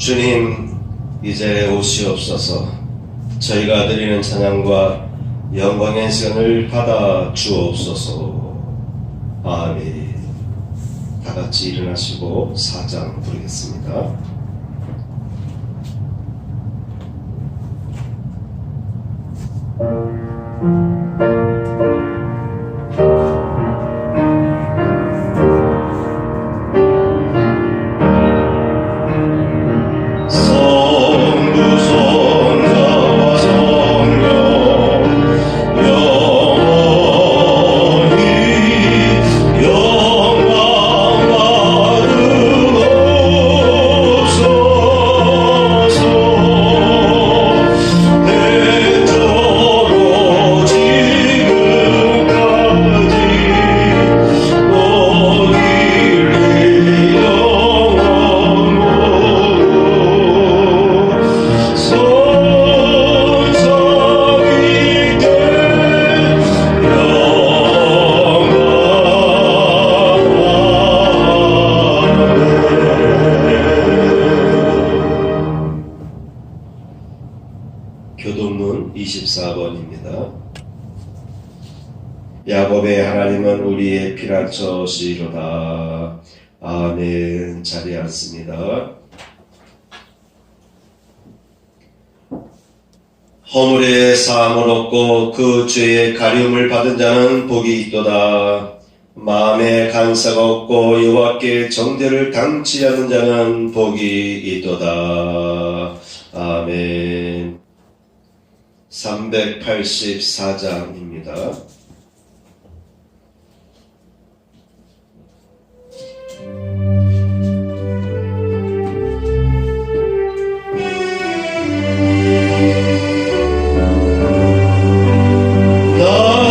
주님, 이제 오시옵소서. 저희가 드리는 찬양과 영광의 시간을 받아 주옵소서. 아멘. 다 같이 일어나시고 사장 부르겠습니다. 교동문 24번입니다. 야곱의 하나님은 우리의 피난처시로다. 아멘. 자리에 앉습니다. 허물의 사함을 얻고 그 죄의 가리움을 받은 자는 복이 있도다. 마음에 간사가 없고 여호와께 정죄를 당치 않는 자는 복이 있도다. 아멘. 384장입니다. Oh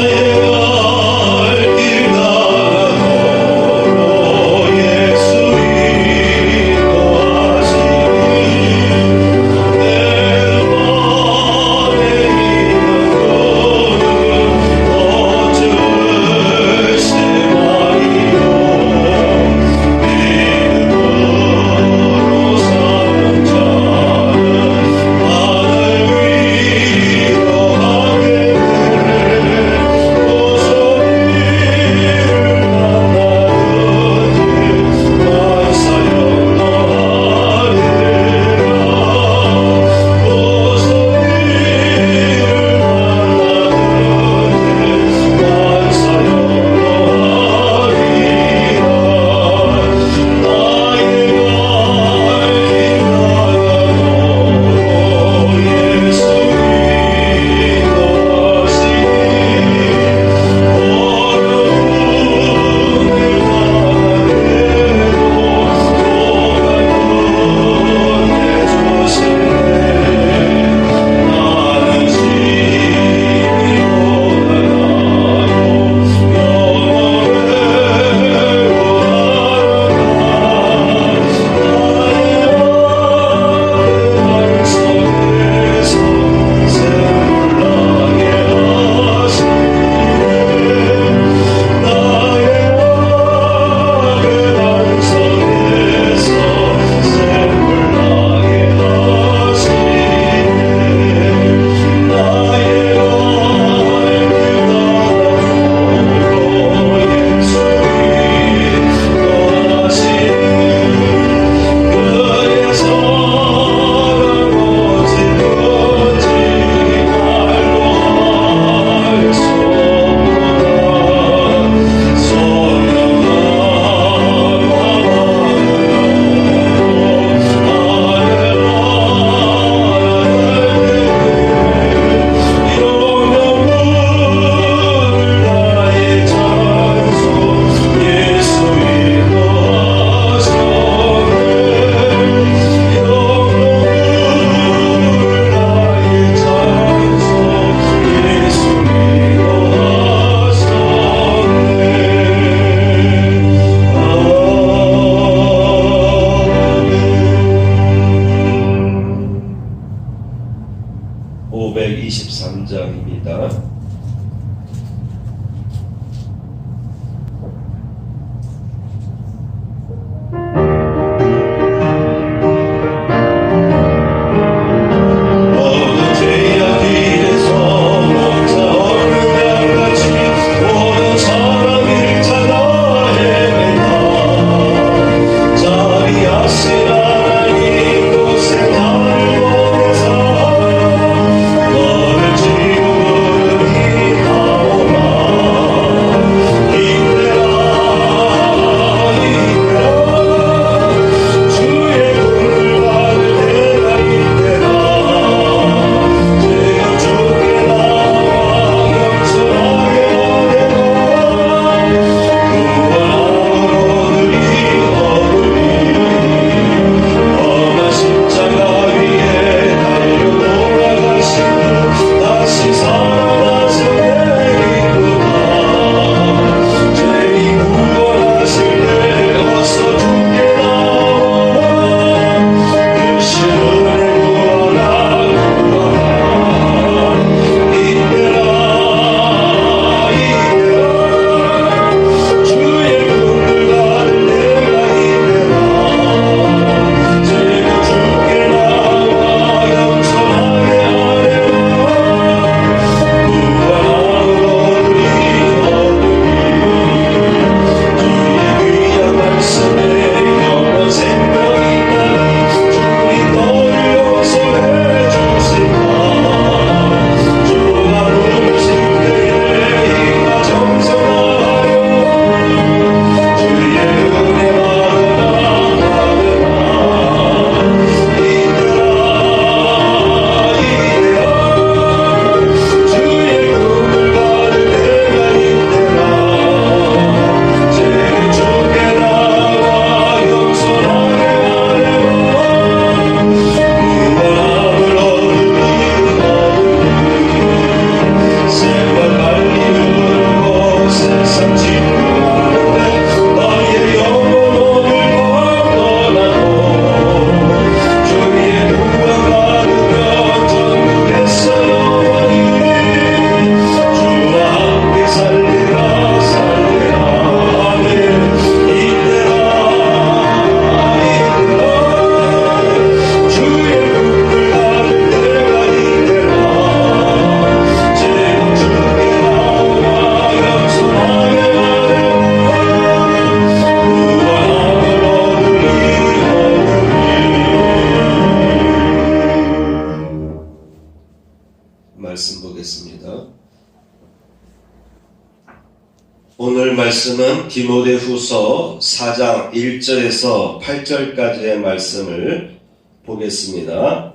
디모데후서 4장 1절에서 8절까지의 말씀을 보겠습니다.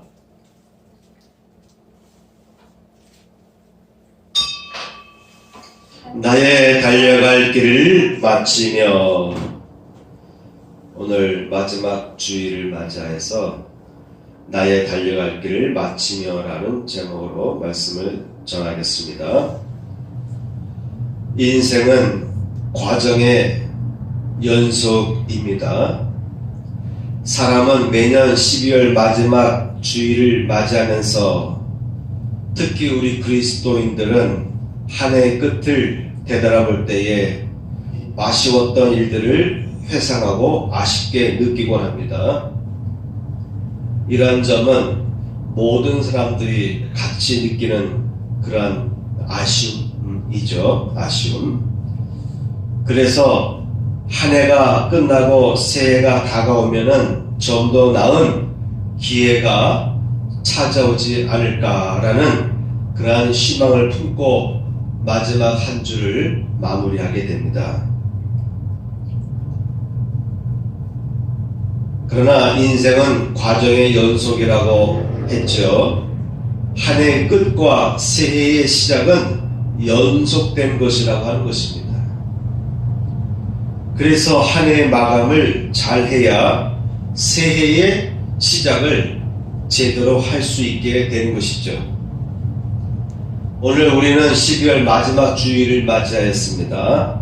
나의 달려갈 길을 마치며, 오늘 마지막 주일을 맞이해서 나의 달려갈 길을 마치며 라는 제목으로 말씀을 전하겠습니다. 인생은 과정의 연속입니다. 사람은 매년 12월 마지막 주일을 맞이하면서, 특히 우리 그리스도인들은 한 해의 끝을 되돌아볼 때에 아쉬웠던 일들을 회상하고 아쉽게 느끼곤 합니다. 이러한 점은 모든 사람들이 같이 느끼는 그러한 아쉬움이죠. 아쉬움. 그래서 한 해가 끝나고 새해가 다가오면은 좀 더 나은 기회가 찾아오지 않을까라는 그러한 희망을 품고 마지막 한 주를 마무리하게 됩니다. 그러나 인생은 과정의 연속이라고 했죠. 한 해의 끝과 새해의 시작은 연속된 것이라고 하는 것입니다. 그래서 한 해의 마감을 잘 해야 새해의 시작을 제대로 할 수 있게 되는 것이죠. 오늘 우리는 12월 마지막 주일을 맞이하였습니다.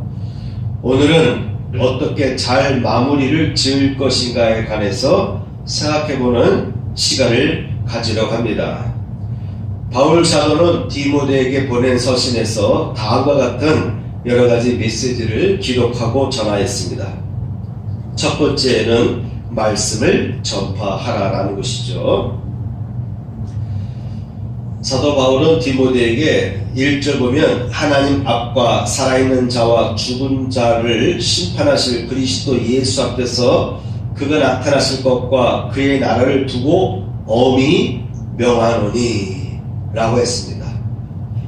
오늘은 어떻게 잘 마무리를 지을 것인가에 관해서 생각해보는 시간을 가지려고 합니다. 바울 사도는 디모데에게 보낸 서신에서 다음과 같은 여러 가지 메시지를 기록하고 전하였습니다. 첫 번째는 말씀을 전파하라라는 것이죠. 사도 바울은 디모데에게 1절 보면, 하나님 앞과 살아있는 자와 죽은 자를 심판하실 그리스도 예수 앞에서 그가 나타나실 것과 그의 나라를 두고 엄히 명하노니 라고 했습니다.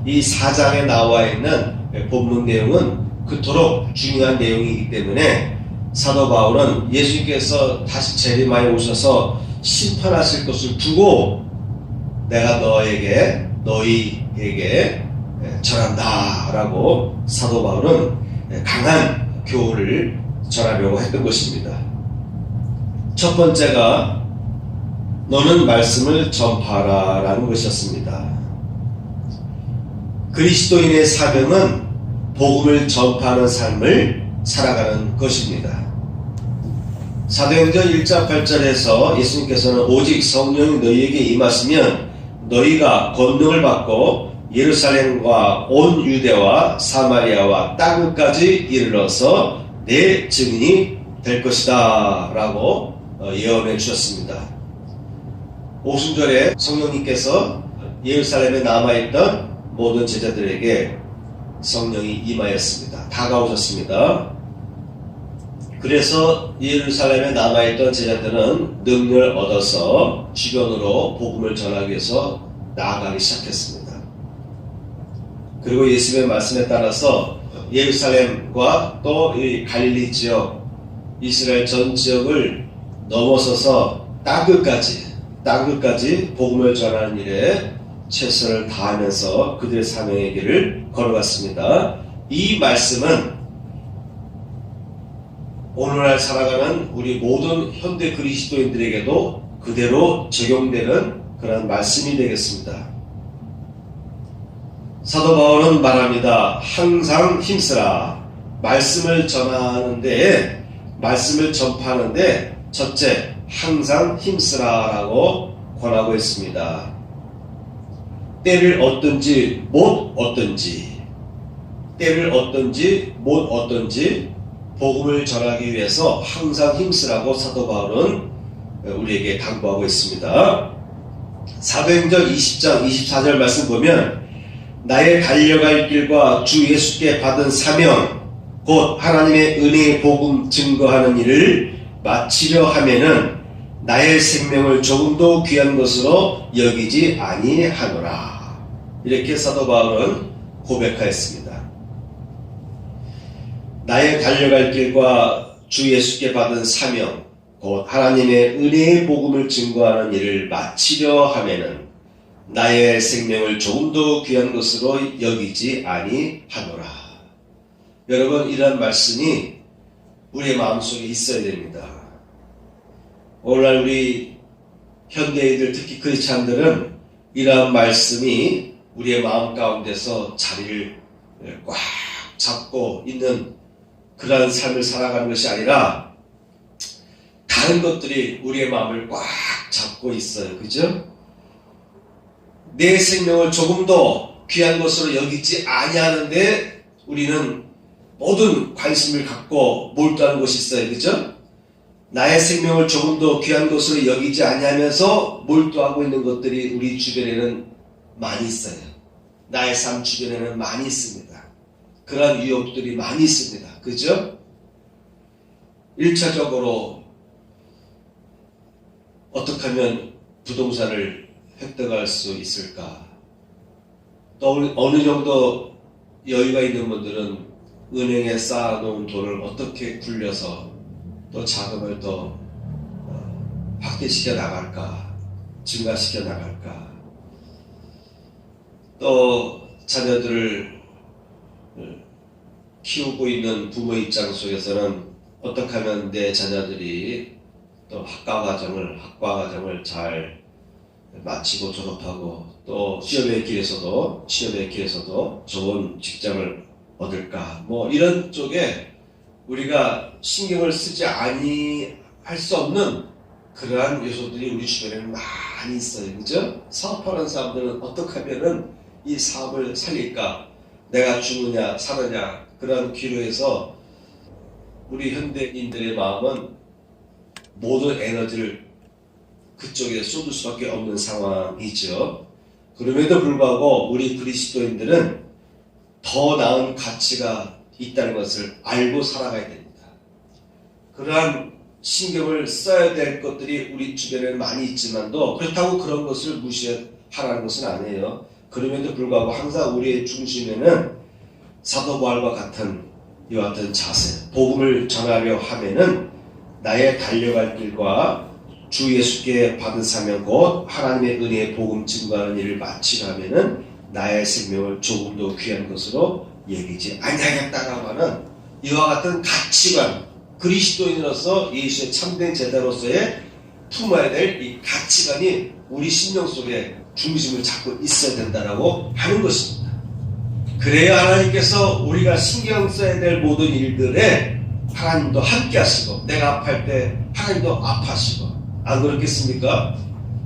이 4장에 나와 있는 본문 내용은 그토록 중요한 내용이기 때문에 사도 바울은 예수님께서 다시 재림하여 오셔서 심판하실 것을 두고 내가 너희에게 전한다 라고 사도 바울은 강한 교훈을 전하려고 했던 것입니다. 첫 번째가 너는 말씀을 전파하라 라는 것이었습니다. 그리스도인의 사명은 복음을 전파하는 삶을 살아가는 것입니다. 사도행전 1장 8절에서 예수님께서는 오직 성령이 너희에게 임하시면 너희가 권능을 받고 예루살렘과 온 유대와 사마리아와 땅끝까지 이르러서 내 증인이 될 것이다 라고 예언해 주셨습니다. 오순절에 성령님께서 예루살렘에 남아있던 모든 제자들에게 성령이 임하였습니다. 다가오셨습니다. 그래서 예루살렘에 남아있던 제자들은 능력을 얻어서 주변으로 복음을 전하기 위해서 나아가기 시작했습니다. 그리고 예수님의 말씀에 따라서 예루살렘과 또 이 갈릴리 지역, 이스라엘 전 지역을 넘어서서 땅끝까지 복음을 전하는 일에 최선을 다하면서 그들의 사명의 길을 걸어갔습니다. 이 말씀은 오늘날 살아가는 우리 모든 현대 그리스도인들에게도 그대로 적용되는 그런 말씀이 되겠습니다. 사도 바울은 말합니다. 항상 힘쓰라. 말씀을 전하는데, 말씀을 전파하는데 첫째, 항상 힘쓰라 라고 권하고 있습니다. 때를 얻든지 못 얻든지, 복음을 전하기 위해서 항상 힘쓰라고 사도 바울은 우리에게 당부하고 있습니다. 사도행전 20장 24절 말씀 보면, 나의 달려갈 길과 주 예수께 받은 사명 곧 하나님의 은혜의 복음 증거하는 일을 마치려 하면은 나의 생명을 조금도 귀한 것으로 여기지 아니하노라. 이렇게 사도 바울은 고백하였습니다. 나의 달려갈 길과 주 예수께 받은 사명, 곧 하나님의 은혜의 복음을 증거하는 일을 마치려 하면은 나의 생명을 조금 더 귀한 것으로 여기지 아니하노라. 여러분, 이런 말씀이 우리의 마음속에 있어야 됩니다. 오늘날 우리 현대인들, 특히 크리스찬들은 이러한 말씀이 우리의 마음 가운데서 자리를 꽉 잡고 있는 그러한 삶을 살아가는 것이 아니라 다른 것들이 우리의 마음을 꽉 잡고 있어요. 그죠? 내 생명을 조금 더 귀한 것으로 여기지 아니하는데 우리는 모든 관심을 갖고 몰두하는 것이 있어요. 그죠? 나의 생명을 조금 더 귀한 것으로 여기지 아니하면서 몰두하고 있는 것들이 우리 주변에는 많이 있어요. 나의 삶 주변에는 많이 있습니다. 그러한 위협들이 많이 있습니다. 그죠? 1차적으로 어떻게 하면 부동산을 획득할 수 있을까? 또 어느 정도 여유가 있는 분들은 은행에 쌓아놓은 돈을 어떻게 굴려서 또 자금을 더 확대시켜 나갈까? 증가시켜 나갈까? 또 자녀들을 키우고 있는 부모 입장 속에서는 어떻게 하면 내 자녀들이 또 학과 과정을 잘 마치고 졸업하고 또 취업의 길에서도 좋은 직장을 얻을까? 뭐 이런 쪽에 우리가 신경을 쓰지 아니할 수 없는 그러한 요소들이 우리 주변에는 많이 있어요. 그죠? 사업하는 사람들은 어떻게 하면은 이 사업을 살릴까? 내가 죽느냐 사느냐 그런 기로에서 우리 현대인들의 마음은 모든 에너지를 그쪽에 쏟을 수밖에 없는 상황이죠. 그럼에도 불구하고 우리 그리스도인들은 더 나은 가치가 있다는 것을 알고 살아가야 됩니다. 그러한 신경을 써야 될 것들이 우리 주변에 많이 있지만도 그렇다고 그런 것을 무시하라는 것은 아니에요. 그럼에도 불구하고 항상 우리의 중심에는 사도 바울과 같은 이와 같은 자세, 복음을 전하려 하면은 나의 달려갈 길과 주 예수께 받은 사명 곧 하나님의 은혜의 복음 증거하는 일을 마치려면은 나의 생명을 조금 더 귀한 것으로 여기지 아니하겠다라고 하는 이와 같은 가치관, 그리스도인으로서 예수의 참된 제자로서의 품어야 될 이 가치관이 우리 심령 속에 중심을 잡고 있어야 된다라고 하는 것입니다. 그래야 하나님께서 우리가 신경 써야 될 모든 일들에 하나님도 함께 하시고 내가 아파할 때 하나님도 아파하시고 안 그렇겠습니까?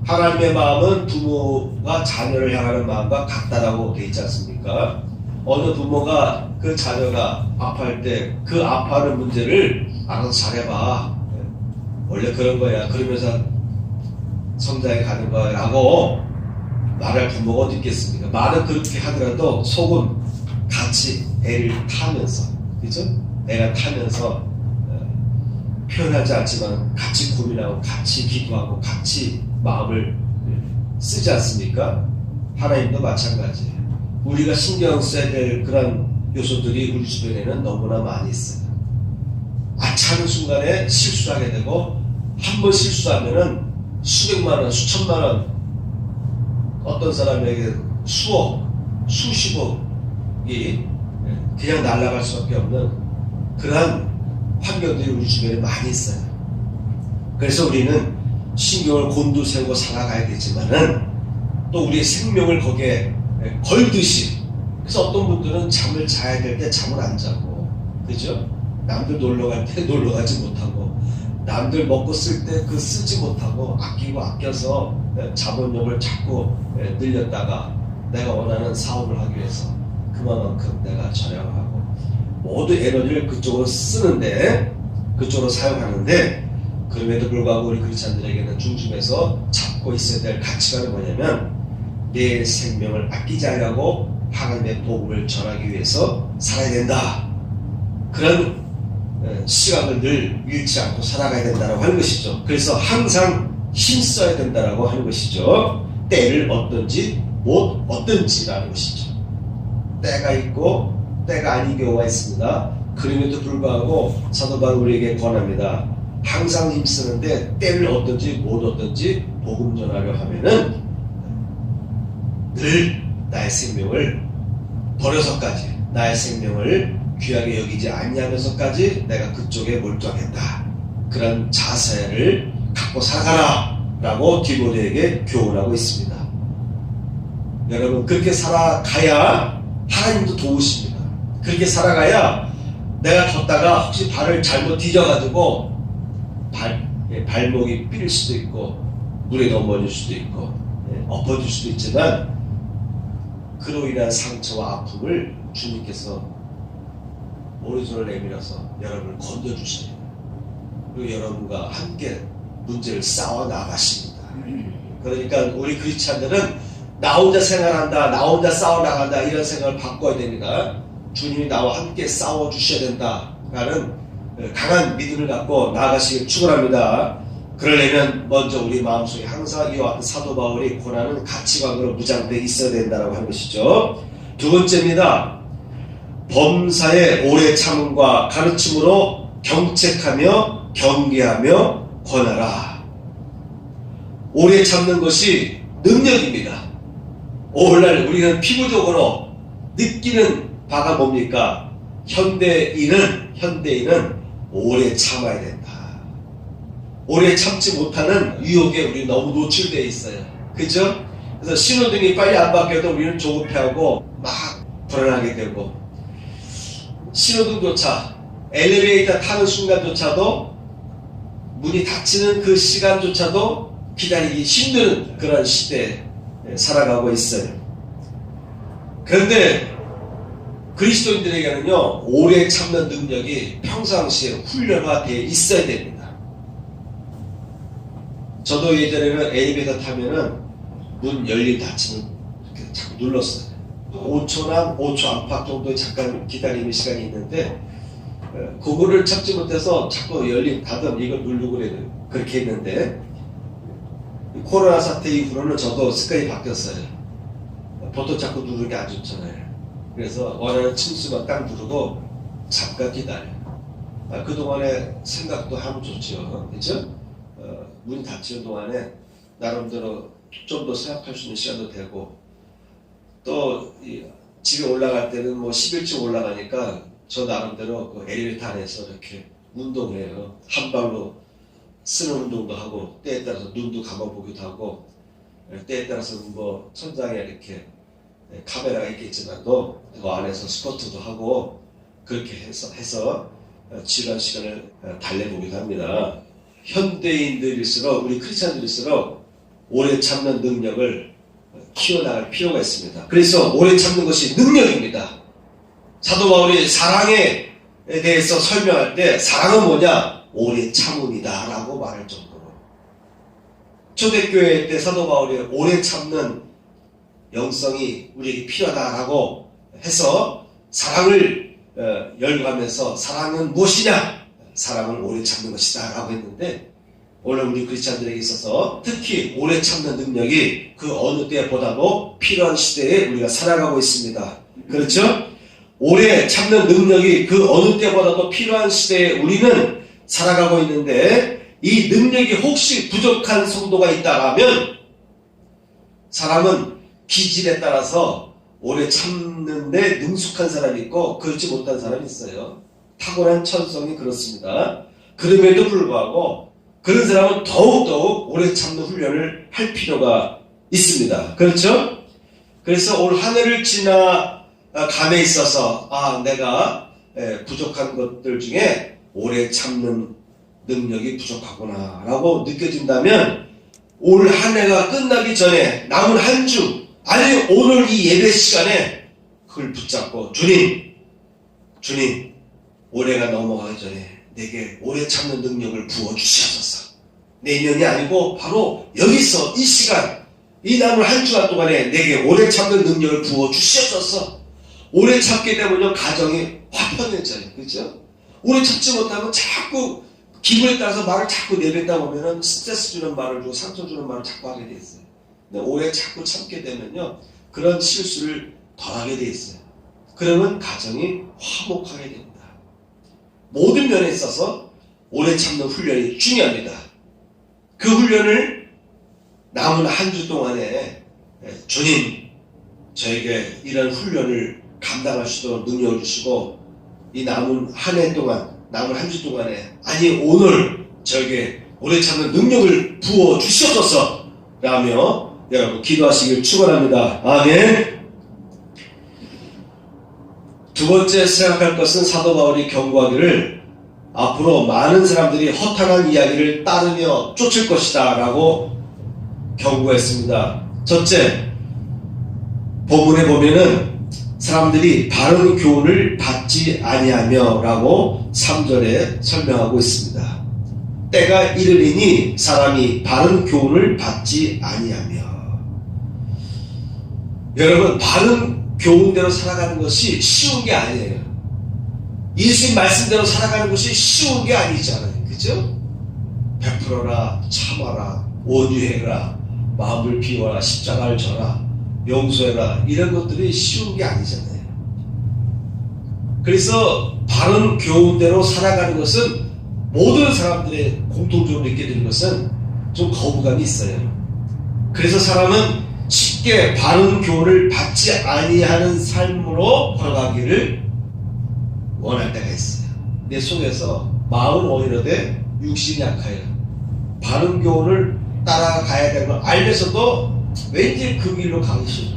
하나님의 마음은 부모가 자녀를 향하는 마음과 같다라고 되어 있지 않습니까? 어느 부모가 그 자녀가 아파할 때 그 아파하는 문제를 알아서 잘해봐. 원래 그런 거야. 그러면서 성장해 가는 거야. 라고 말할 부모가 어디 있겠습니까? 말은 그렇게 하더라도 속은 같이 애를 타면서, 그죠? 애가 타면서 표현하지 않지만 같이 고민하고 같이 기도하고 같이 마음을 쓰지 않습니까? 하나님도 마찬가지예요. 우리가 신경 써야 될 그런 요소들이 우리 주변에는 너무나 많이 있어요. 아차하는 순간에 실수하게 되고 한 번 실수하면은 수백만 원, 수천만 원, 어떤 사람에게 수억, 수십억이 그냥 날아갈 수밖에 없는 그러한 환경들이 우리 주변에 많이 있어요. 그래서 우리는 신경을 곤두세우고 살아가야 되지만은 또 우리의 생명을 거기에 걸듯이, 그래서 어떤 분들은 잠을 자야 될 때 잠을 안 자고, 그죠? 남들 놀러 갈 때 놀러 가지 못하고, 남들 먹고 쓸 때 그 쓰지 못하고 아껴서 자본력을 자꾸 늘렸다가 내가 원하는 사업을 하기 위해서 그만큼 내가 절약하고 모든 에너지를 그쪽으로 쓰는데, 그쪽으로 사용하는데, 그럼에도 불구하고 우리 크리스찬들에게는 중심에서 잡고 있어야 될 가치관은 뭐냐면 내 생명을 아끼지 않으려고 하나님의 복음을 전하기 위해서 살아야 된다. 그런 시각을 늘 잃지 않고 살아가야 된다고 하는 것이죠. 그래서 항상 힘써야 된다고 하는 것이죠. 때를 얻든지 못 얻든지라는 것이죠. 때가 있고 때가 아닌 경우가 있습니다. 그럼에도 불구하고 사도 바울은 우리에게 권합니다. 항상 힘쓰는데 때를 얻든지 못 얻든지 복음 전하려 하면은 늘 나의 생명을 버려서까지, 나의 생명을 귀하게 여기지 아니하면서까지 내가 그쪽에 몰두하겠다. 그런 자세를 갖고 살아가라 라고 디모데에게 교훈하고 있습니다. 여러분, 그렇게 살아가야 하나님도 도우십니다. 그렇게 살아가야 내가 걷다가 혹시 발을 잘못 디뎌가지고 발목이 삘 수도 있고 물에 넘어질 수도 있고 엎어질 수도 있지만, 그로 인한 상처와 아픔을 주님께서 오른손을 내밀어서 여러분을 건져주십니다. 그리고 여러분과 함께 문제를 싸워 나가십니다. 그러니까 우리 크리스찬들은 나 혼자 생활한다, 나 혼자 싸워 나간다, 이런 생각을 바꿔야 됩니다. 주님이 나와 함께 싸워 주셔야 된다라는 강한 믿음을 갖고 나아가시길 축원합니다. 그러려면 먼저 우리 마음속에 항상 이와 같은 사도 바울이 권하는 가치관으로 무장되어 있어야 된다고 하는 것이죠. 두 번째입니다. 범사에 오래 참음과 가르침으로 경책하며 경계하며 권하라. 오래 참는 것이 능력입니다. 오늘날 우리는 피부적으로 느끼는 바가 뭡니까? 현대인은 오래 참아야 된다. 오래 참지 못하는 유혹에 우리 너무 노출되어 있어요. 그죠? 그래서 신호등이 빨리 안 바뀌어도 우리는 조급해하고 막 불안하게 되고, 신호등조차 엘리베이터 타는 순간조차도 문이 닫히는 그 시간조차도 기다리기 힘든 그런 시대에 살아가고 있어요. 그런데 그리스도인들에게는요, 오래 참는 능력이 평상시에 훈련화되어 있어야 됩니다. 저도 예전에는 엘리베이터 타면은 문 열림 닫히는 이렇게 자꾸 눌렀어요. 5초나 5초 안팎 정도의 잠깐 기다리는 시간이 있는데, 그거를 참지 못해서 자꾸 열림 닫음 이걸 누르고 그렇게 했는데, 코로나 사태 이후로는 저도 습관이 바뀌었어요. 보통 자꾸 누르는 게 안 좋잖아요. 그래서 원하는 층수만 딱 누르고 잠깐 기다려요. 그동안에 생각도 하면 좋죠. 그렇죠? 문이 닫히는 동안에 나름대로 좀 더 생각할 수 있는 시간도 되고, 또 집에 올라갈 때는 뭐 11층 올라가니까 저 나름대로 그 엘리베이터 안에서 이렇게 운동을 해요. 한 발로 쓰는 운동도 하고, 때에 따라서 눈도 감아보기도 하고, 때에 따라서는 뭐 천장에 이렇게 카메라가 있겠지만도 그 안에서 스쿼트도 하고, 그렇게 해서 지루한 시간을 달래보기도 합니다. 현대인들일수록, 우리 크리스찬들일수록 오래 참는 능력을 키워나갈 필요가 있습니다. 그래서 오래 참는 것이 능력입니다. 사도 바울이 사랑에 대해서 설명할 때 사랑은 뭐냐? 오래 참음이다 라고 말할 정도로, 초대교회 때 사도 바울이 오래 참는 영성이 우리에게 필요하다라고 해서 사랑을 열거하면서 사랑은 무엇이냐? 사랑을 오래 참는 것이다 라고 했는데, 오늘 우리 크리스찬들에게 있어서 특히 오래 참는 능력이 그 어느 때보다도 필요한 시대에 우리가 살아가고 있습니다. 그렇죠? 오래 참는 능력이 그 어느 때보다도 필요한 시대에 우리는 살아가고 있는데, 이 능력이 혹시 부족한 성도가 있다라면, 사람은 기질에 따라서 오래 참는데 능숙한 사람이 있고 그렇지 못한 사람이 있어요. 타고난 천성이 그렇습니다. 그럼에도 불구하고 그런 사람은 더욱더욱 오래 참는 훈련을 할 필요가 있습니다. 그렇죠? 그래서 올 한 해를 지나감에 있어서 내가 부족한 것들 중에 오래 참는 능력이 부족하구나 라고 느껴진다면, 올 한 해가 끝나기 전에 남은 한 주, 아니 오늘 이 예배 시간에 그걸 붙잡고, 주님 올해가 넘어가기 전에 내게 오래 참는 능력을 부어주시옵소서. 내년이 아니고 바로 여기서 이 시간, 이 남은 한 주간 동안에 내게 오래 참는 능력을 부어주시옵소서. 오래 참게 되면요, 가정이 화평해져요. 그렇죠? 오래 참지 못하면 자꾸 기분에 따라서 말을 자꾸 내뱉다 보면은 스트레스 주는 말을 주고 상처 주는 말을 자꾸 하게 돼 있어요. 근데 오래 자꾸 참게 되면요, 그런 실수를 덜 하게 돼 있어요. 그러면 가정이 화목하게 됩니다. 모든 면에 있어서 오래 참는 훈련이 중요합니다. 그 훈련을 남은 한 주 동안에 주님 저에게 이런 훈련을 감당할 수 있도록 능력을 주시고 이 남은 한 해 동안 남은 한 주 동안에 아니 오늘 저에게 오래 참는 능력을 부어 주시옵소서 라며 여러분 기도하시길 축원합니다. 아멘. 두 번째 생각할 것은 사도 바울이 경고하기를 앞으로 많은 사람들이 허탄한 이야기를 따르며 쫓을 것이다 라고 경고했습니다. 첫째, 본문에 보면은 사람들이 바른 교훈을 받지 아니하며 라고 3절에 설명하고 있습니다. 때가 이르리니 사람이 바른 교훈을 받지 아니하며. 여러분, 바른 교훈대로 살아가는 것이 쉬운 게 아니에요. 예수님 말씀대로 살아가는 것이 쉬운 게 아니잖아요. 그죠? 베풀어라, 참아라, 온유해라, 마음을 비워라, 십자가를 져라, 용서해라, 이런 것들이 쉬운 게 아니잖아요. 그래서 바른 교훈대로 살아가는 것은 모든 사람들의 공통적으로 느끼게 되는 것은 좀 거부감이 있어요. 그래서 사람은 쉽게 바른 교훈을 받지 아니하는 삶으로 걸어가기를 원할 때가 있어요. 내 속에서 마음은 온유하되 육신이 약하여 바른 교훈을 따라가야 되는 걸 알면서도 왠지 그 길로 가기 싫어.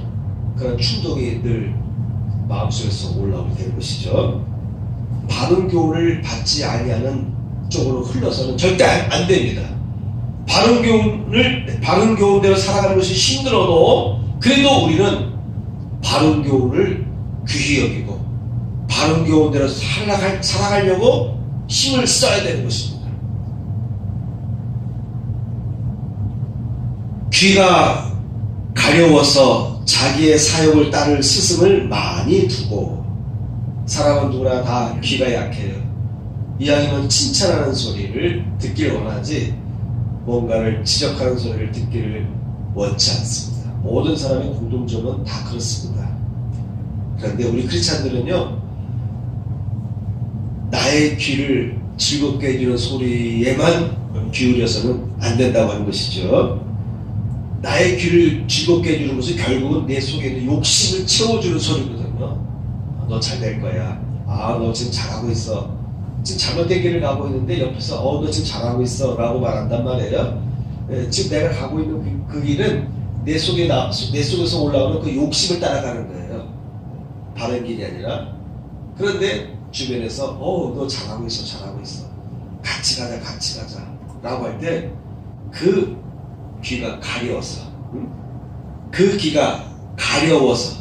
그런 충동이 늘 마음속에서 올라오게 되는 것이죠. 바른 교훈을 받지 아니하는 쪽으로 흘러서는 절대 안 됩니다. 바른 교훈대로 살아가는 것이 힘들어도 그래도 우리는 바른 교훈을 귀히 여기고 바른 교훈대로 살아가려고 힘을 써야 되는 것입니다. 귀가 가려워서 자기의 사욕을 따를 스승을 많이 두고, 사람은 누구나 다 귀가 약해요. 이왕이면 칭찬하는 소리를 듣길 원하지 뭔가를 지적하는 소리를 듣기를 원치 않습니다. 모든 사람의 공통점은 다 그렇습니다. 그런데 우리 크리스찬들은요, 나의 귀를 즐겁게 해주는 소리에만 기울여서는 안 된다고 하는 것이죠. 나의 귀를 즐겁게 해주는 것은 결국은 내 속에 있는 욕심을 채워주는 소리거든요. 너 잘 될 거야. 너 지금 잘하고 있어. 지금 잘못된 길을 가고 있는데 옆에서 너 지금 잘하고 있어 라고 말한단 말이에요. 지금 내가 가고 있는 그 길은 내 속에서 올라오는 그 욕심을 따라가는 거예요. 바른 길이 아니라. 그런데 주변에서 너 잘하고 있어 같이 가자 라고 할 때 그 귀가 가려워서, 그 귀가 가려워서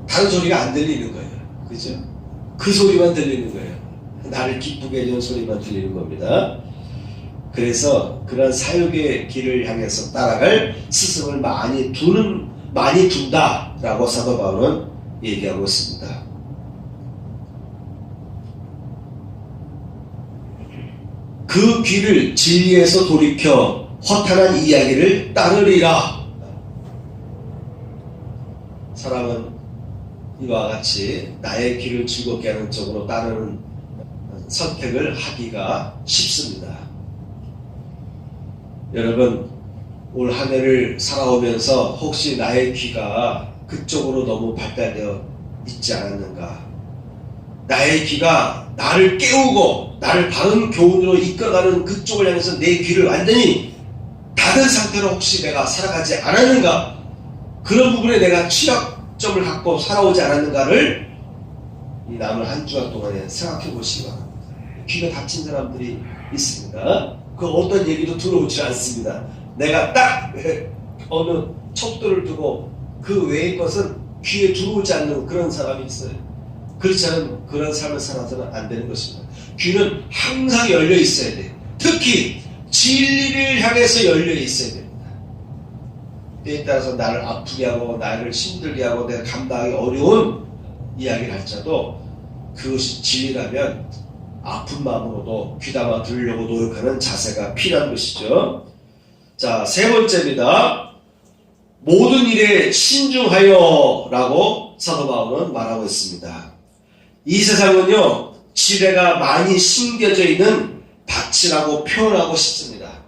다른 소리가 안 들리는 거예요. 그죠? 그 소리만 들리는 거예요. 나를 기쁘게 해주는 소리만 들리는 겁니다. 그래서 그런 사욕의 길을 향해서 따라갈 스승을 많이 둔다라고 사도 바울은 얘기하고 있습니다. 그 귀를 진리에서 돌이켜 허탄한 이야기를 따르리라. 사람은 이와 같이 나의 귀를 즐겁게 하는 쪽으로 따르는 선택을 하기가 쉽습니다. 여러분, 올 한 해를 살아오면서 혹시 나의 귀가 그쪽으로 너무 발달되어 있지 않았는가? 나의 귀가 나를 깨우고 나를 바른 교훈으로 이끌어가는 그쪽을 향해서 내 귀를 완전히 닫은 상태로 혹시 내가 살아가지 않았는가? 그런 부분에 내가 취약점을 갖고 살아오지 않았는가를 이 남은 한 주간 동안에 생각해 보시기 바랍니다. 귀가 닫힌 사람들이 있습니다. 그 어떤 얘기도 들어오지 않습니다. 내가 딱 어느 척도를 두고 그 외의 것은 귀에 들어오지 않는 그런 사람이 있어요. 그렇지 않은 그런 삶을 살아서는 안 되는 것입니다. 귀는 항상 열려 있어야 돼요. 특히 진리를 향해서 열려 있어야 됩니다. 때에 따라서 나를 아프게 하고 나를 힘들게 하고 내가 감당하기 어려운 이야기를 할지라도 그것이 진리라면 아픈 마음으로도 귀담아 들으려고 노력하는 자세가 필요한 것이죠. 자, 세 번째입니다. 모든 일에 신중하여 라고 사도 바울은 말하고 있습니다. 이 세상은요, 지뢰가 많이 심겨져 있는 밭이라고 표현하고 싶습니다.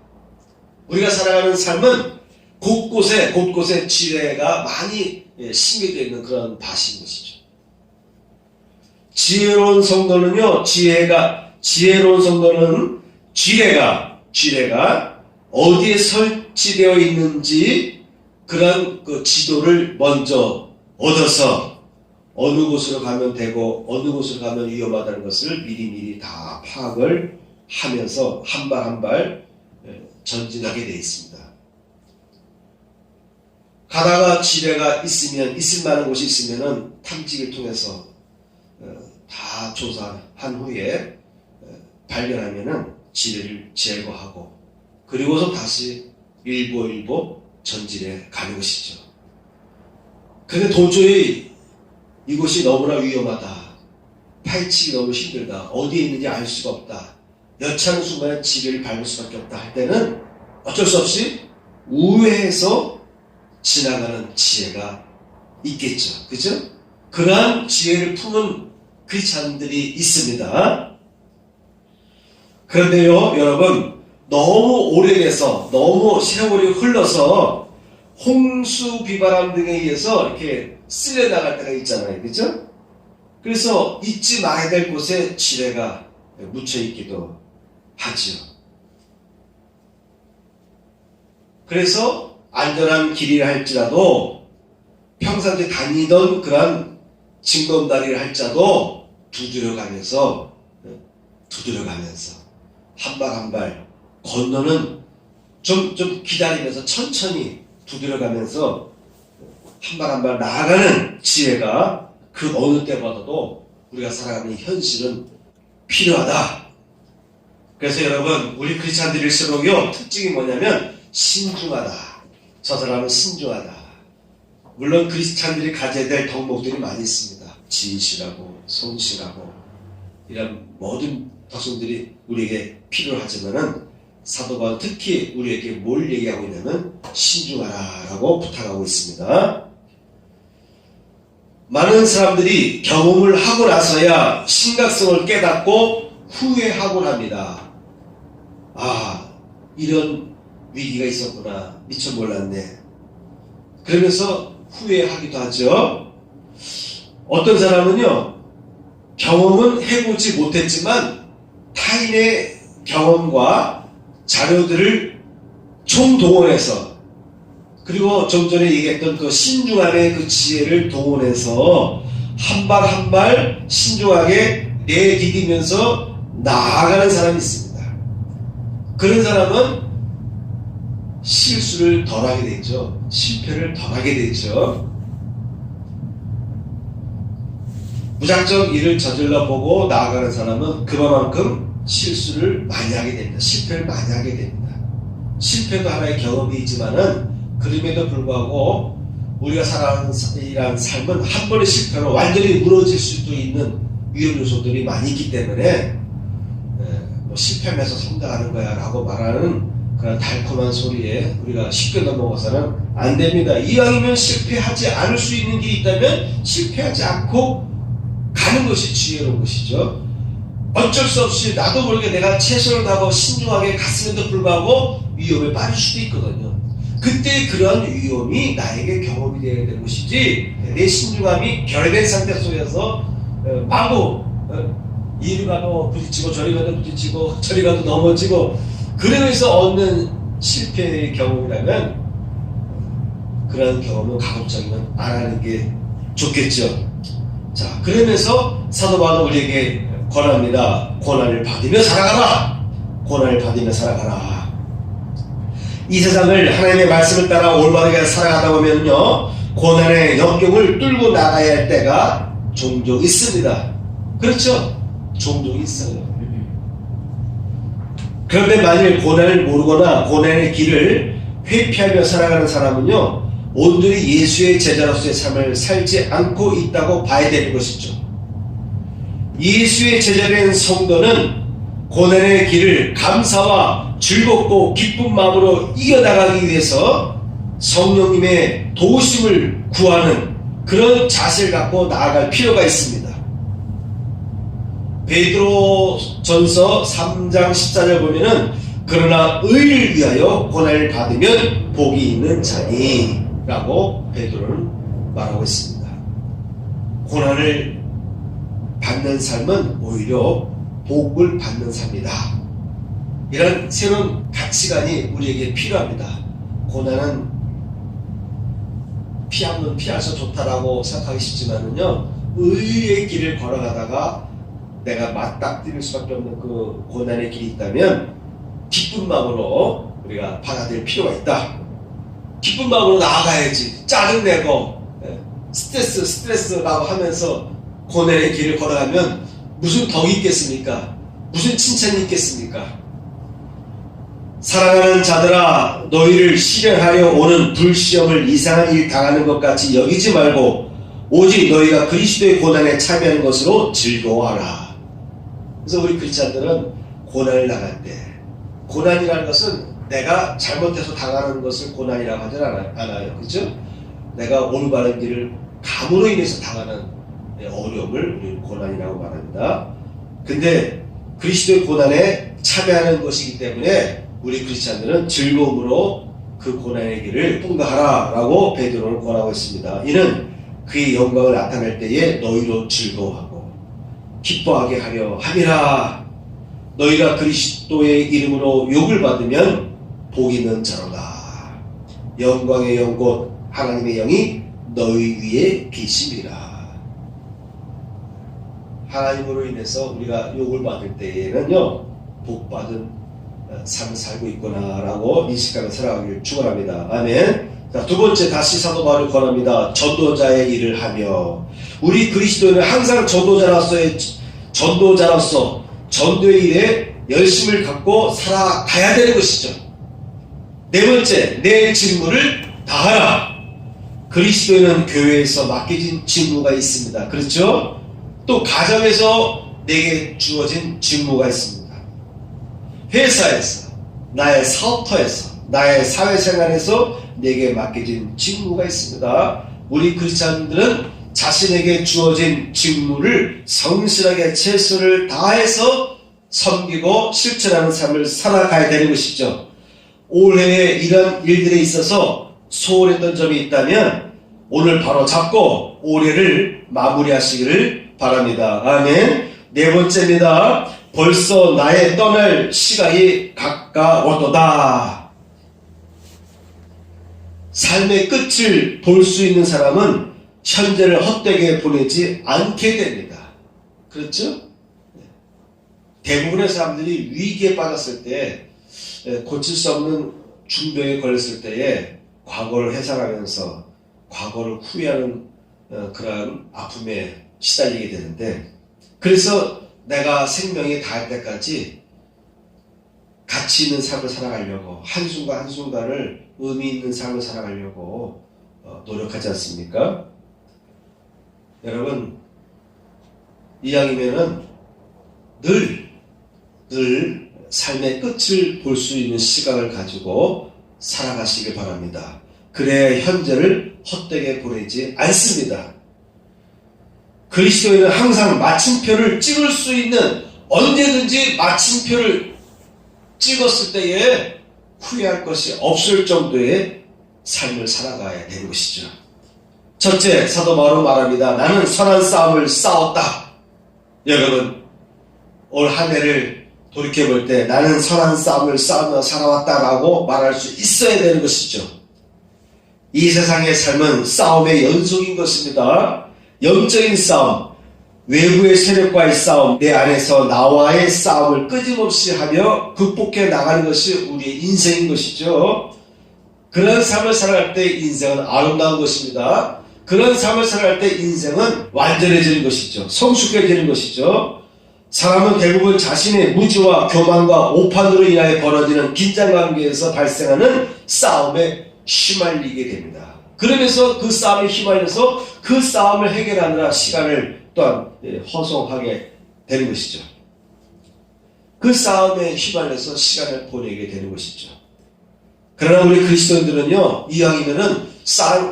우리가 살아가는 삶은 곳곳에 지뢰가 많이 심겨져 있는 그런 밭인 것이죠. 지혜로운 성도는요, 지혜로운 성도는 지뢰가 어디에 설치되어 있는지 그런 그 지도를 먼저 얻어서 어느 곳으로 가면 되고 어느 곳으로 가면 위험하다는 것을 미리미리 다 파악을 하면서 한 발 한 발 전진하게 되어 있습니다. 가다가 지뢰가 있을 만한 곳이 있으면은 탐지기를 통해서 다 조사한 후에 발견하면은 지뢰를 제거하고 그리고서 다시 일보 전진해 가는 것이죠. 근데 도저히 이곳이 너무나 위험하다. 파헤치기 너무 힘들다. 어디에 있는지 알 수가 없다. 여차하는 순간에 지뢰를 밟을 수밖에 없다 할 때는 어쩔 수 없이 우회해서 지나가는 지혜가 있겠죠. 그죠? 그러한 지혜를 품은 크리스찬들이 있습니다. 그런데요, 여러분, 너무 오래돼서, 너무 세월이 흘러서 홍수, 비바람 등에 의해서 이렇게 쓸려나갈 때가 있잖아요. 그죠? 그래서 잊지 말아야 될 곳에 지뢰가 묻혀있기도 하지요. 그래서 안전한 길이라 할지라도 평상시에 다니던 그런 징검다리를 할지라도 두드려가면서 한 발 한 발 건너는 좀 기다리면서 천천히 두드려가면서 한 발 한 발 나아가는 지혜가 그 어느 때보다도 우리가 살아가는 현실은 필요하다. 그래서 여러분, 우리 크리스찬들일수록요, 특징이 뭐냐면 신중하다. 저 사람은 신중하다. 물론 크리스찬들이 가져야 될 덕목들이 많이 있습니다. 진실하고 성실하고 이런 모든 덕성들이 우리에게 필요하지만은 사도 바울은 특히 우리에게 뭘 얘기하고 있냐면 신중하라라고 부탁하고 있습니다. 많은 사람들이 경험을 하고 나서야 심각성을 깨닫고 후회하곤 합니다. 아, 이런 위기가 있었구나. 미처 몰랐네. 그러면서 후회하기도 하죠. 어떤 사람은요, 경험은 해보지 못했지만 타인의 경험과 자료들을 총동원해서 그리고 좀 전에 얘기했던 그 신중함의 그 지혜를 동원해서 한 발 한 발 신중하게 내디디면서 나아가는 사람이 있습니다. 그런 사람은 실수를 덜하게 되죠. 실패를 덜하게 되죠. 무작정 일을 저질러 보고 나아가는 사람은 그만큼 실수를 많이 하게 됩니다. 실패를 많이 하게 됩니다. 실패도 하나의 경험이지만은 그럼에도 불구하고 우리가 살아가는 삶은 한 번의 실패로 완전히 무너질 수도 있는 위험 요소들이 많이 있기 때문에 실패하면서 성장하는 거야 라고 말하는 그런 달콤한 소리에 우리가 쉽게 넘어가서는 안 됩니다. 이왕이면 실패하지 않을 수 있는 길이 있다면 실패하지 않고 가는 것이 지혜로운 것이죠. 어쩔 수 없이 나도 모르게 내가 최선을 다하고 신중하게 갔음에도 불구하고 위험에 빠질 수도 있거든요. 그때 그런 위험이 나에게 경험이 되어야 되는 것이지 내 신중함이 결여된 상태 속에서 마구 이리 가도 부딪히고 저리 가도 부딪히고 저리 가도 넘어지고 그러면서 얻는 실패의 경험이라면 그런 경험은 가급적이면 안 하는 게 좋겠죠. 자, 그러면서 사도 바울은 우리에게 권합니다. 고난을 받으며 살아가라. 고난을 받으며 살아가라. 이 세상을 하나님의 말씀을 따라 올바르게 살아가다 보면요, 고난의 역경을 뚫고 나가야 할 때가 종종 있습니다. 그렇죠? 종종 있어요. 그런데 만일 고난을 모르거나 고난의 길을 회피하며 살아가는 사람은요, 온전히 예수의 제자로서의 삶을 살지 않고 있다고 봐야 되는 것이죠. 예수의 제자된 성도는 고난의 길을 감사와 즐겁고 기쁜 마음으로 이겨나가기 위해서 성령님의 도우심을 구하는 그런 자세를 갖고 나아갈 필요가 있습니다. 베드로전서 3장 14절 보면은 그러나 의를 위하여 고난을 받으면 복이 있는 자니 라고 베드로는 말하고 있습니다. 고난을 받는 삶은 오히려 복을 받는 삶이다. 이런 새로운 가치관이 우리에게 필요합니다. 고난은 피하면 피하셔 좋다라고 생각하기 쉽지만은요, 의의 길을 걸어가다가 내가 맞닥뜨릴 수밖에 없는 그 고난의 길이 있다면 기쁜 마음으로 우리가 받아들일 필요가 있다. 기쁜 마음으로 나아가야지. 짜증내고 스트레스라고 하면서 고난의 길을 걸어가면 무슨 덕이 있겠습니까? 무슨 칭찬이 있겠습니까? 사랑하는 자들아, 너희를 시련하려 오는 불시험을 이상한 일 당하는 것 같이 여기지 말고 오직 너희가 그리스도의 고난에 참여하는 것으로 즐거워하라. 그래서 우리 크리스찬들은 고난을 당할 때, 고난이라는 것은 내가 잘못해서 당하는 것을 고난이라고 하지 않아요. 그렇죠? 내가 올바른 길을 감으로 인해서 당하는 어려움을 우리는 고난이라고 말합니다. 근데 그리스도의 고난에 참여하는 것이기 때문에 우리 크리스찬들은 즐거움으로 그 고난의 길을 통과하라 라고 베드로는 권하고 있습니다. 이는 그의 영광을 나타낼 때에 너희로 즐거워하고 기뻐하게 하려 함이라. 너희가 그리스도의 이름으로 욕을 받으면 복 있는 자로다. 영광의 영 곧 하나님의 영이 너희 위에 계심이라. 하나님으로 인해서 우리가 욕을 받을 때에는요, 복받은 삶을 살고 있구나 라고 인식하며 살아가기를 축원합니다. 아멘. 자, 두 번째, 다시 사도 바울을 권합니다. 전도자의 일을 하며. 우리 그리스도인은 항상 전도자로서 전도의 일에 열심을 갖고 살아가야 되는 것이죠. 네 번째, 내 직무를 다하라. 그리스도인은 교회에서 맡겨진 직무가 있습니다. 그렇죠? 또 가정에서 내게 주어진 직무가 있습니다. 회사에서, 나의 사업터에서, 나의 사회생활에서 내게 맡겨진 직무가 있습니다. 우리 크리스찬들은 자신에게 주어진 직무를 성실하게 최선을 다해서 섬기고 실천하는 삶을 살아가야 되는 것이죠. 올해에 이런 일들에 있어서 소홀했던 점이 있다면 오늘 바로 잡고 올해를 마무리하시기를 바랍니다. 아멘. 네 번째입니다. 벌써 나의 떠날 시간이 가까웠도다. 삶의 끝을 볼 수 있는 사람은 현재를 헛되게 보내지 않게 됩니다. 그렇죠? 대부분의 사람들이 위기에 빠졌을 때, 고칠 수 없는 중병에 걸렸을 때에 과거를 회상하면서 과거를 후회하는 그러한 아픔에 시달리게 되는데, 그래서 내가 생명이 닿을 때까지 가치 있는 삶을 살아가려고, 한순간 한순간을 의미 있는 삶을 살아가려고 노력하지 않습니까? 여러분, 이왕이면은 늘 삶의 끝을 볼 수 있는 시각을 가지고 살아가시길 바랍니다. 그래야 현재를 헛되게 보내지 않습니다. 그리스도인은 항상 마침표를 찍을 수 있는, 언제든지 마침표를 찍었을 때에 후회할 것이 없을 정도의 삶을 살아가야 되는 것이죠. 첫째, 사도 바울은 말합니다. 나는 선한 싸움을 싸웠다. 여러분, 올 한 해를 돌이켜볼 때 나는 선한 싸움을 싸우며 살아왔다라고 말할 수 있어야 되는 것이죠. 이 세상의 삶은 싸움의 연속인 것입니다. 영적인 싸움, 외부의 세력과의 싸움, 내 안에서 나와의 싸움을 끊임없이 하며 극복해 나가는 것이 우리의 인생인 것이죠. 그런 삶을 살아갈 때 인생은 아름다운 것입니다. 그런 삶을 살아갈 때 인생은 완전해지는 것이죠. 성숙해지는 것이죠. 사람은 대부분 자신의 무지와 교만과 오판으로 인하여 벌어지는 긴장관계에서 발생하는 싸움에 휘말리게 됩니다. 그러면서 그 싸움에 휘말려서 그 싸움을 해결하느라 시간을 또한 허송하게 되는 것이죠. 그 싸움에 휘말려서 시간을 보내게 되는 것이죠. 그러나 우리 그리스도인들은요, 이왕이면은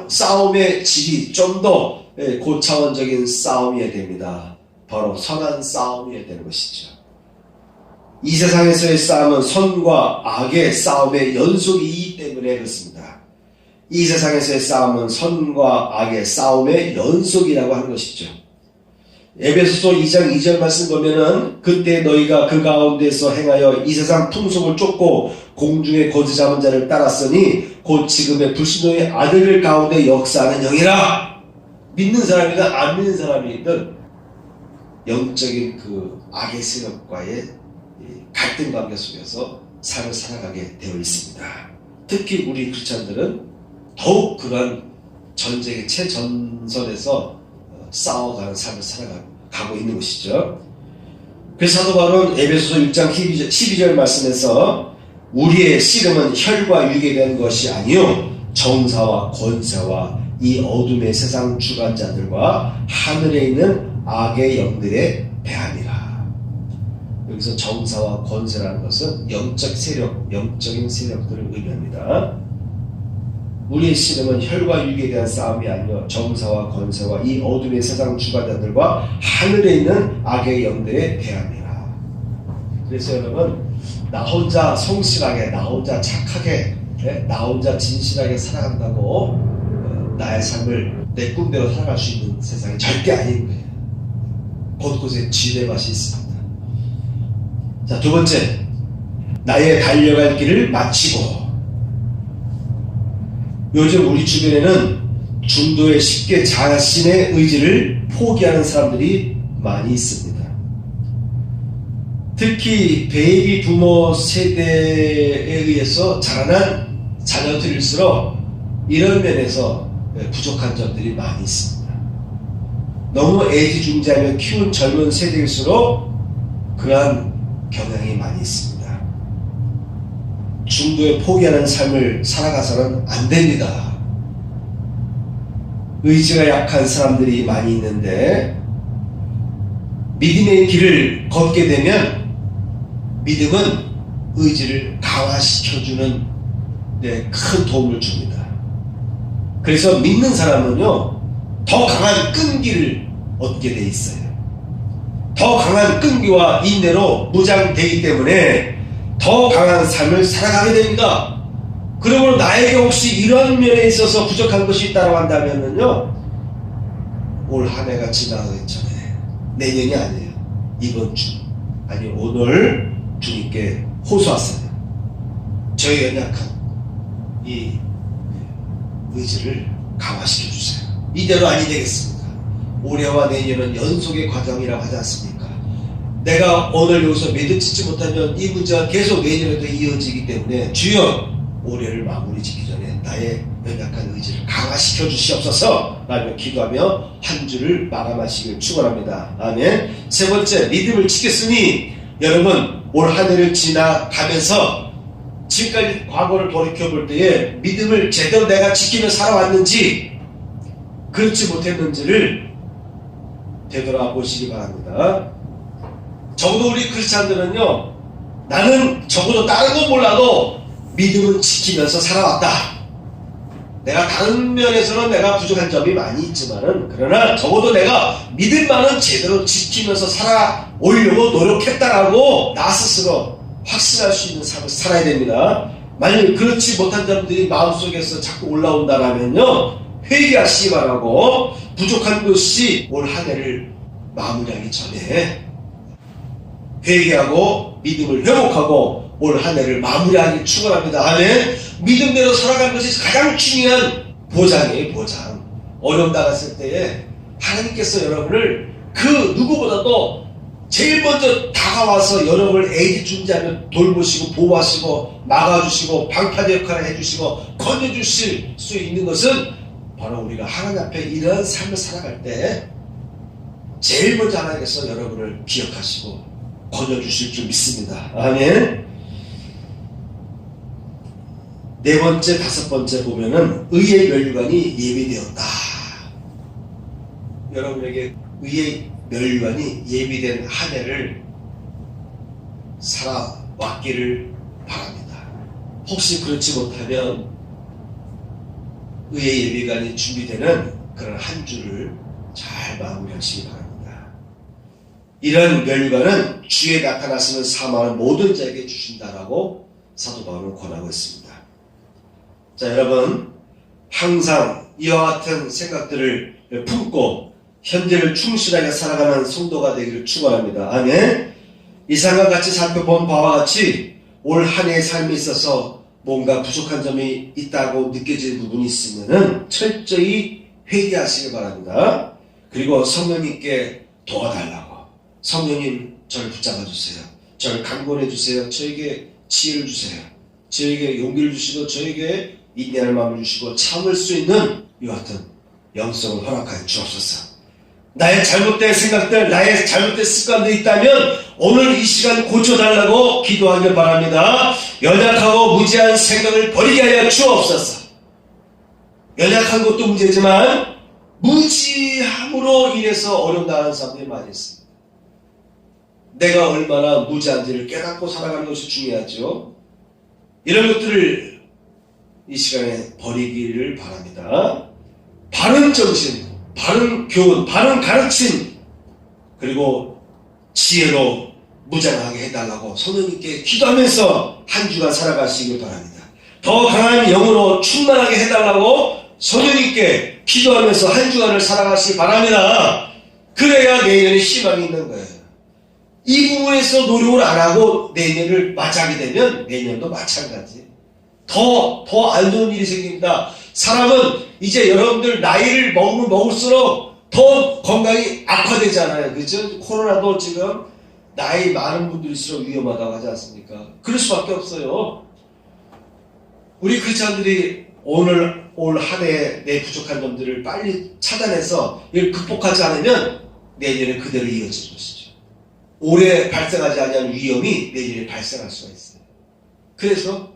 싸움의 질이 좀 더 고차원적인 싸움이어야 됩니다. 바로 선한 싸움이어야 되는 것이죠. 이 세상에서의 싸움은 선과 악의 싸움의 연속이기 때문에 그렇습니다. 이 세상에서의 싸움은 선과 악의 싸움의 연속이라고 하는 것이죠. 에베소서 2장 2절 말씀 보면은 그때 너희가 그 가운데서 행하여 이 세상 풍속을 쫓고 공중의 거지 잡은 자를 따랐으니 곧 지금의 불신노의 아들을 가운데 역사하는 영이라. 믿는 사람이든 안 믿는 사람이든 영적인 그 악의 세력과의 갈등 관계 속에서 삶을 살아가게 되어 있습니다. 특히 우리 크리스찬들은 더욱 그러한 전쟁의 최전선에서 싸워가는 삶을 살아가고 있는 것이죠. 그래서 사도 바울은 에베소서 1장 12절 말씀에서 우리의 씨름은 혈과 육에 대한 것이 아니요 정사와 권세와 이 어둠의 세상 주관자들과 하늘에 있는 악의 영들의 배함이라. 여기서 정사와 권세라는 것은 영적 세력, 영적인 세력들을 의미합니다. 우리의 씨름은 혈과 육에 대한 싸움이 아니요 정사와 권세와 이 어둠의 세상 주관자들과 하늘에 있는 악의 영들의 배함이라. 그래서 여러분, 나 혼자 성실하게, 나 혼자 착하게, 나 혼자 진실하게 살아간다고 나의 삶을 내 꿈대로 살아갈 수 있는 세상이 절대 아닌 거예요. 곳곳에 진의 맛이 있습니다. 자, 두 번째, 나의 달려갈 길을 마치고. 요즘 우리 주변에는 중도에 쉽게 자신의 의지를 포기하는 사람들이 많이 있습니다. 특히 베이비 부모 세대에 의해서 자라난 자녀들일수록 이런 면에서 부족한 점들이 많이 있습니다. 너무 애지중지하며 키운 젊은 세대일수록 그러한 경향이 많이 있습니다. 중도에 포기하는 삶을 살아가서는 안 됩니다. 의지가 약한 사람들이 많이 있는데 믿음의 길을 걷게 되면 믿음은 의지를 강화시켜주는 데 큰 도움을 줍니다. 그래서 믿는 사람은요 더 강한 끈기를 얻게 돼 있어요. 더 강한 끈기와 인내로 무장되기 때문에 더 강한 삶을 살아가게 됩니다. 그러므로 나에게 혹시 이런 면에 있어서 부족한 것이 있다고 한다면요, 올 한 해가 지나가기 전에, 내년이 아니에요, 이번 주, 아니 오늘 주님께 호소하세요. 저의 연약한 이 의지를 강화시켜 주세요. 이대로 아니 되겠습니다. 올해와 내년은 연속의 과정이라고 하지 않습니까? 내가 오늘 여기서 매듭 짓지 못하면 이 문제가 계속 내년에도 이어지기 때문에 주여 올해를 마무리 짓기 전에 나의 연약한 의지를 강화시켜 주시옵소서 라며 기도하며 한 주를 마감하시길 축원합니다. 아멘. 세 번째, 믿음을 지켰으니 여러분 올 한 해를 지나가면서 지금까지 과거를 돌이켜볼 때에 믿음을 제대로 내가 지키며 살아왔는지 그렇지 못했는지를 되돌아보시기 바랍니다. 적어도 우리 크리스찬들은요, 나는 적어도 다른 건 몰라도 믿음은 지키면서 살아왔다. 내가 다른 면에서는 내가 부족한 점이 많이 있지만은, 그러나 적어도 내가 믿음만은 제대로 지키면서 살아오려고 노력했다라고 나 스스로 확신할 수 있는 삶을 살아야 됩니다. 만약에 그렇지 못한 점들이 마음속에서 자꾸 올라온다라면요, 회개하시기 바라고, 부족한 것이 올 한 해를 마무리하기 전에 회개하고 믿음을 회복하고 올 한 해를 마무리하기 축원합니다. 아멘. 믿음대로 살아가는 것이 가장 중요한 보장이에요, 보장. 어려움 당했을 때에 하나님께서 여러분을 그 누구보다도 제일 먼저 다가와서 여러분을 애지중지하며 돌보시고 보호하시고 막아주시고 방파제 역할을 해주시고 건져주실 수 있는 것은 바로 우리가 하나님 앞에 이러한 삶을 살아갈 때 제일 먼저 하나님께서 여러분을 기억하시고 건져주실 줄 믿습니다. 아멘. 네 번째, 다섯 번째 보면은 의의 멸류관이 예비되었다. 여러분에게 의의 멸류관이 예비된 한 해를 살아왔기를 바랍니다. 혹시 그렇지 못하면 의의 예비관이 준비되는 그런 한 주를 잘 마무리하시기 바랍니다. 이런 멸류관은 주에 나타나시는 사망을 모든 자에게 주신다라고 사도 바울은 권하고 있습니다. 자, 여러분, 항상 이와 같은 생각들을 품고 현재를 충실하게 살아가는 성도가 되기를 축원합니다. 아멘. 이상과 같이 살펴본 바와 같이 올 한 해의 삶에 있어서 뭔가 부족한 점이 있다고 느껴지는 부분이 있으면 철저히 회개하시기 바랍니다. 그리고 성령님께 도와달라고, 성령님 저를 붙잡아 주세요, 저를 강권해 주세요, 저에게 지혜를 주세요, 저에게 용기를 주시고 저에게 인내할 마음을 주시고 참을 수 있는 이와 같은 영성을 허락하여 주옵소서. 나의 잘못된 생각들, 나의 잘못된 습관들이 있다면 오늘 이 시간 고쳐달라고 기도하길 바랍니다. 연약하고 무지한 생각을 버리게 하여 주옵소서. 연약한 것도 문제지만 무지함으로 인해서 어려움 당하는 사람들이 많이 있습니다. 내가 얼마나 무지한지를 깨닫고 살아가는 것이 중요하죠. 이런 것들을 이 시간에 버리기를 바랍니다. 바른 정신, 바른 교훈, 바른 가르침, 그리고 지혜로 무장하게 해달라고 성령님께 기도하면서 한 주간 살아가시길 바랍니다. 더 강한 영으로 충만하게 해달라고 성령님께 기도하면서 한 주간을 살아가시기 바랍니다. 그래야 내년에 희망이 있는 거예요. 이 부분에서 노력을 안 하고 내년을 맞이하게 되면 내년도 마찬가지. 더 안 좋은 일이 생깁니다. 사람은 이제 여러분들 나이를 먹으면 먹을수록 더 건강이 악화되잖아요. 그렇죠? 코로나도 지금 나이 많은 분들일수록 위험하다고 하지 않습니까? 그럴 수밖에 없어요. 우리 크리스찬들이 올 한 해 내 부족한 점들을 빨리 찾아내서 이걸 극복하지 않으면 내년에 그대로 이어질 것이죠. 올해 발생하지 않은 위험이 내년에 발생할 수가 있어요. 그래서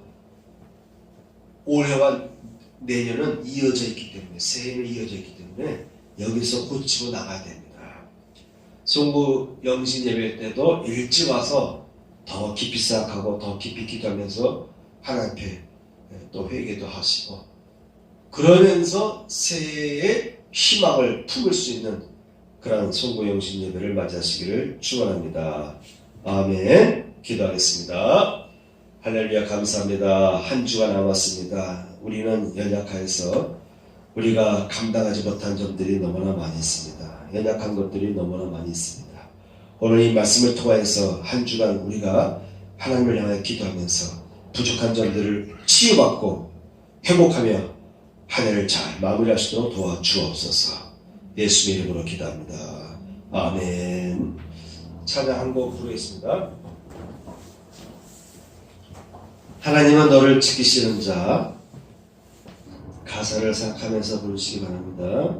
올해와 내년은 이어져 있기 때문에, 새해는 이어져 있기 때문에 여기서 고치고 나가야 됩니다. 송구 영신 예배 때도 일찍 와서 더 깊이 생각하고 더 깊이 기도하면서 하나님 앞에 또 회개도 하시고 그러면서 새해의 희망을 품을 수 있는 그런 송구 영신 예배를 맞이하시기를 축원합니다. 아멘. 기도하겠습니다. 할렐루야. 감사합니다. 한 주가 남았습니다. 우리는 연약하여서 우리가 감당하지 못한 점들이 너무나 많이 있습니다. 연약한 것들이 너무나 많이 있습니다. 오늘 이 말씀을 통하여서 한 주간 우리가 하나님을 향해 기도하면서 부족한 점들을 치유받고 회복하며 한 해를 잘 마무리할 수 있도록 도와주옵소서. 예수의 이름으로 기도합니다. 아멘. 찬양 한 곡 부르겠습니다. 하나님은 너를 지키시는 자. 가사를 생각하면서 부르시기 바랍니다.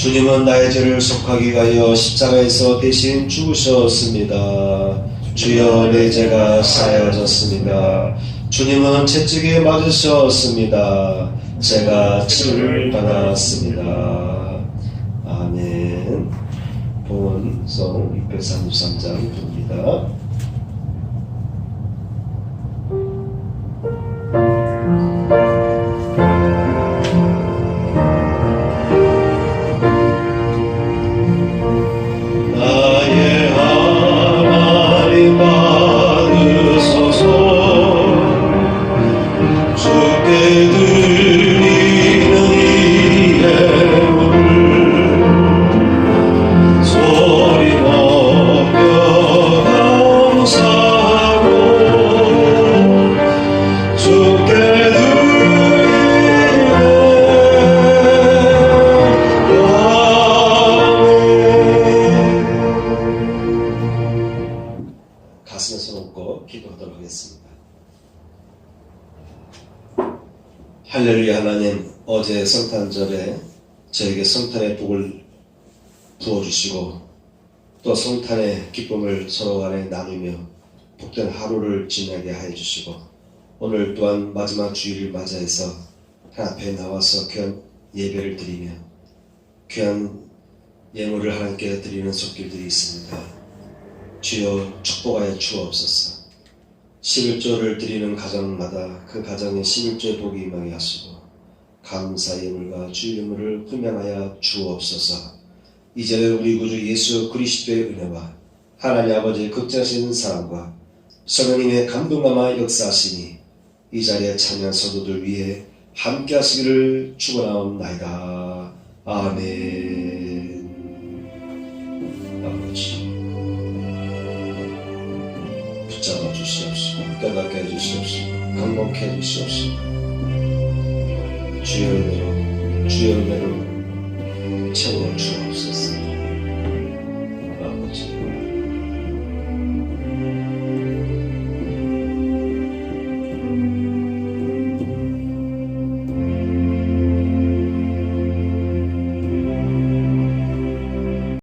주님은 나의 죄를 속하기 위하여 십자가에서 대신 죽으셨습니다. 주여 내 죄가 사하여졌습니다. 주님은 채찍에 맞으셨습니다. 제가 치료를 받았습니다. 아멘. 본성 633장 부릅니다. 나의 하나님 받으소서 주께 드리는 이 예물 소리 높여 감사하고 주께 가슴에 손 얹고 기도하도록 하겠습니다. 할렐루야. 하나님, 어제 성탄절에 저에게 성탄의 복을 부어주시고 또 성탄의 기쁨을 서로 간에 나누며 복된 하루를 지나게 하여 주시고 오늘 또한 마지막 주일을 맞이해서 하나님 앞에 나와서 귀한 예배를 드리며 귀한 예물을 하나님께 드리는 손길들이 있습니다. 주여 축복하여 주옵소서. 11조를 드리는 가정마다 그 가정에 11조의 복이 임하게 하시고 감사 예물과 주 예물을 훈련하여 주옵소서. 이제는 우리 구주 예수 그리스도의 은혜와 하나님 아버지의 극진하신 사랑과 성령님의 감동감화 역사하시니 이 자리에 참여한 성도들 위해 함께 하시기를 축원하옵나이다. 아멘. 아버지 붙잡아 주시옵시고 깨닫게 해주시옵시고 강건케 해주시옵시고 주의 은혜로